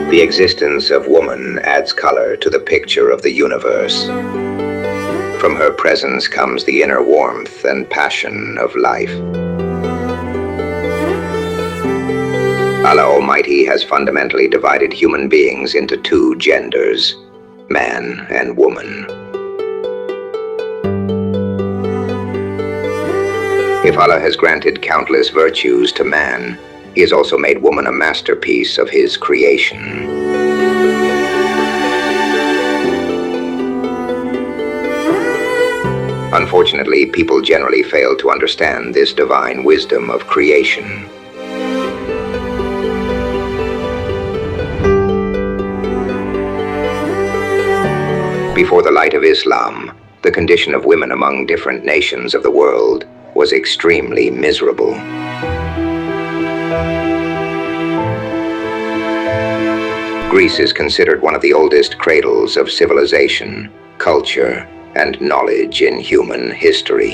The existence of woman adds color to the picture of the universe. From her presence comes the inner warmth and passion of life. Allah Almighty has fundamentally divided human beings into two genders, man and woman. If Allah has granted countless virtues to man, He has also made woman a masterpiece of His creation. Unfortunately, people generally fail to understand this divine wisdom of creation. Before the light of Islam, the condition of women among different nations of the world was extremely miserable. Greece is considered one of the oldest cradles of civilization, culture, and knowledge in human history.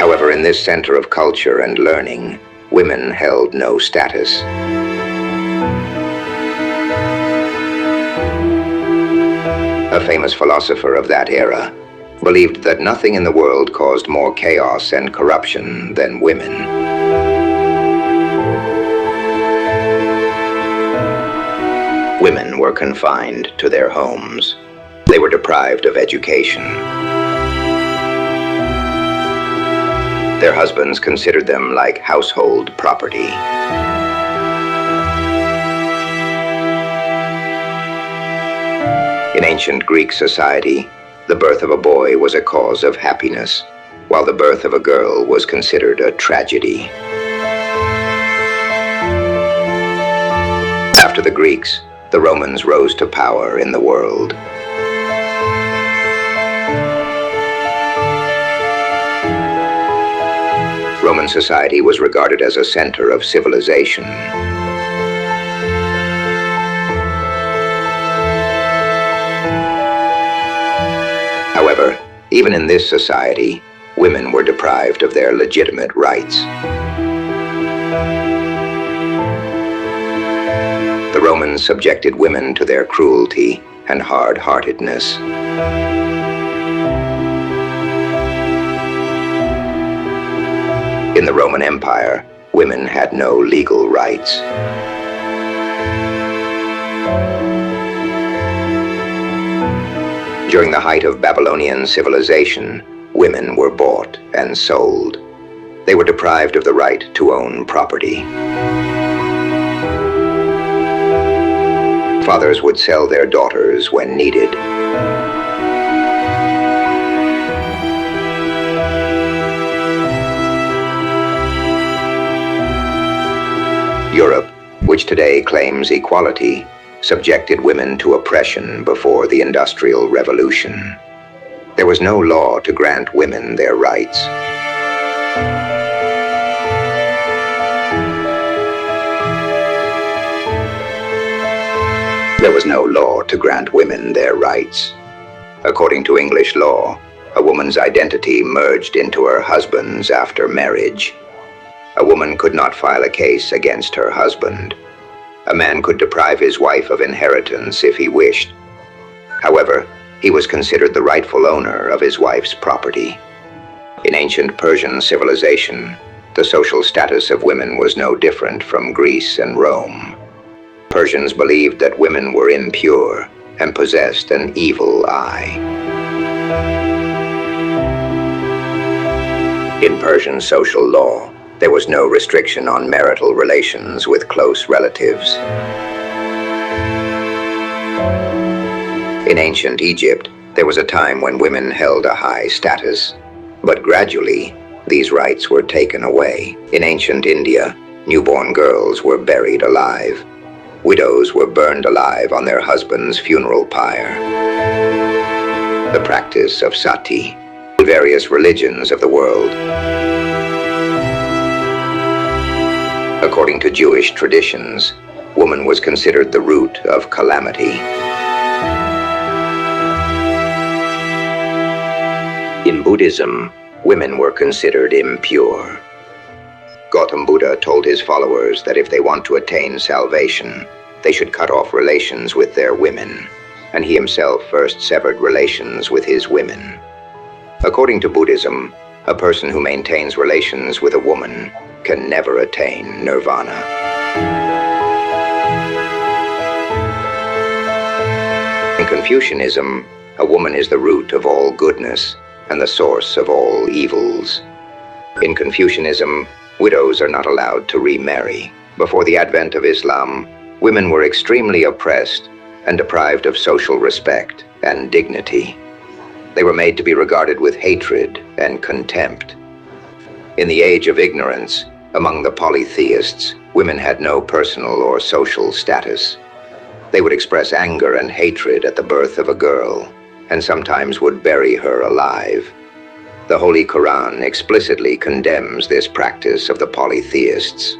However, in this center of culture and learning, women held no status. A famous philosopher of that era believed that nothing in the world caused more chaos and corruption than women. Women were confined to their homes. They were deprived of education. Their husbands considered them like household property. In ancient Greek society, the birth of a boy was a cause of happiness, while the birth of a girl was considered a tragedy. After the Greeks, the Romans rose to power in the world. Roman society was regarded as a center of civilization. However, even in this society, women were deprived of their legitimate rights. The Romans subjected women to their cruelty and hard-heartedness. In the Roman Empire, women had no legal rights. During the height of Babylonian civilization, women were bought and sold. They were deprived of the right to own property. Fathers would sell their daughters when needed. Europe, which today claims equality, subjected women to oppression before the Industrial Revolution. There was no law to grant women their rights. There was no law to grant women their rights. According to English law, a woman's identity merged into her husband's after marriage. A woman could not file a case against her husband. A man could deprive his wife of inheritance if he wished. However, he was considered the rightful owner of his wife's property. In ancient Persian civilization, the social status of women was no different from Greece and Rome. Persians believed that women were impure and possessed an evil eye. In Persian social law, there was no restriction on marital relations with close relatives. In ancient Egypt, there was a time when women held a high status, but gradually, these rights were taken away. In ancient India, newborn girls were buried alive. Widows were burned alive on their husband's funeral pyre. The practice of sati in various religions of the world. According to Jewish traditions, woman was considered the root of calamity. In Buddhism, women were considered impure. Gautam Buddha told his followers that if they want to attain salvation, they should cut off relations with their women, and he himself first severed relations with his women. According to Buddhism, a person who maintains relations with a woman can never attain nirvana. In Confucianism, a woman is the root of all goodness and the source of all evils. In Confucianism, widows are not allowed to remarry. Before the advent of Islam, women were extremely oppressed and deprived of social respect and dignity. They were made to be regarded with hatred and contempt. In the age of ignorance, among the polytheists, women had no personal or social status. They would express anger and hatred at the birth of a girl, and sometimes would bury her alive. The Holy Quran explicitly condemns this practice of the polytheists.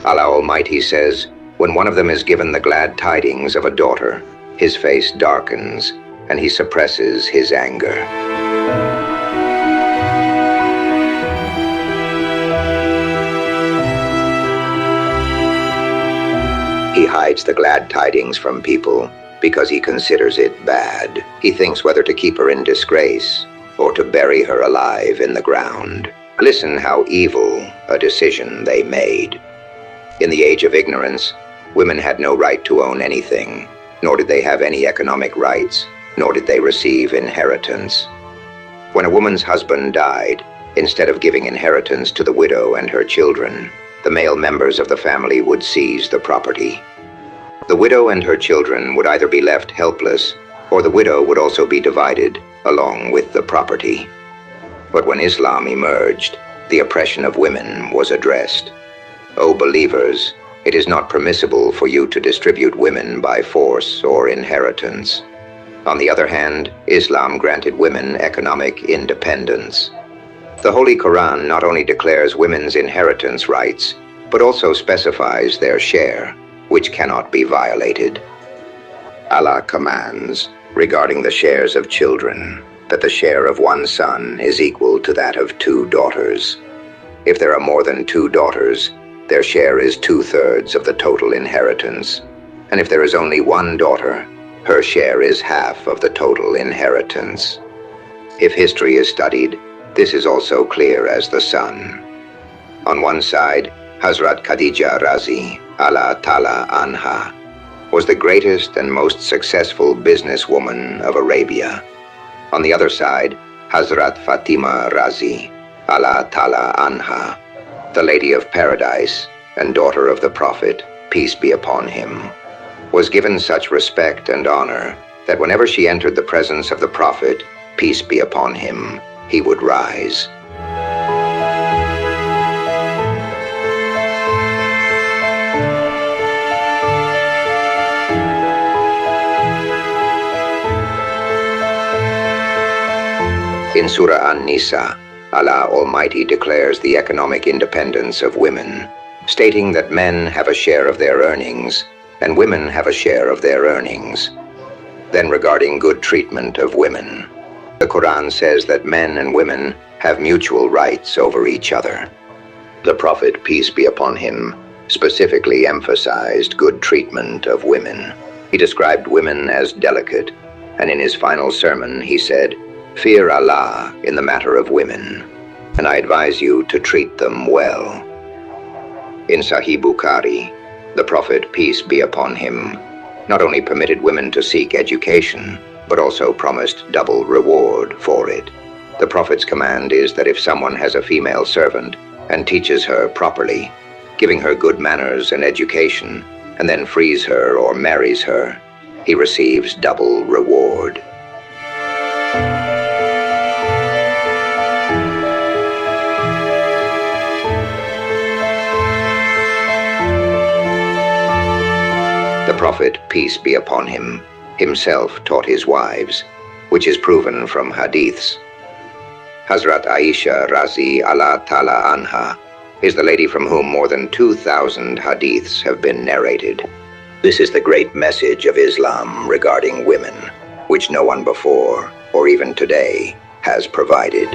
Allah Almighty says, when one of them is given the glad tidings of a daughter, his face darkens, and he suppresses his anger. He hides the glad tidings from people because he considers it bad. He thinks whether to keep her in disgrace or to bury her alive in the ground. Listen how evil a decision they made. In the age of ignorance, women had no right to own anything, nor did they have any economic rights, nor did they receive inheritance. When a woman's husband died, instead of giving inheritance to the widow and her children, the male members of the family would seize the property. The widow and her children would either be left helpless, or the widow would also be divided along with the property. But when Islam emerged, the oppression of women was addressed. O believers, it is not permissible for you to distribute women by force or inheritance. On the other hand, Islam granted women economic independence. The Holy Quran not only declares women's inheritance rights, but also specifies their share, which cannot be violated. Allah commands, regarding the shares of children, that the share of one son is equal to that of 2 daughters. If there are more than 2 daughters, their share is 2/3 of the total inheritance. And if there is only 1 daughter, her share is half of the total inheritance. If history is studied, this is also clear as the sun. On one side, Hazrat Khadija Razi, Allah Ta'ala Anha, was the greatest and most successful businesswoman of Arabia. On the other side, Hazrat Fatima Razi, Allah Ta'ala Anha, the Lady of Paradise and daughter of the Prophet, peace be upon him, was given such respect and honor that whenever she entered the presence of the Prophet, peace be upon him, he would rise. In Surah An-Nisa, Allah Almighty declares the economic independence of women, stating that men have a share of their earnings and women have a share of their earnings. Then regarding good treatment of women, the Quran says that men and women have mutual rights over each other. The Prophet, peace be upon him, specifically emphasized good treatment of women. He described women as delicate, and in his final sermon he said, "Fear Allah in the matter of women, and I advise you to treat them well." In Sahih Bukhari, the Prophet, peace be upon him, not only permitted women to seek education, but also promised double reward for it. The Prophet's command is that if someone has a female servant and teaches her properly, giving her good manners and education, and then frees her or marries her, he receives double reward. The Prophet, peace be upon him, himself taught his wives, which is proven from hadiths. Hazrat Aisha Razi Allah Ta'ala Anha is the lady from whom more than 2,000 hadiths have been narrated. This is the great message of Islam regarding women, which no one before, or even today, has provided.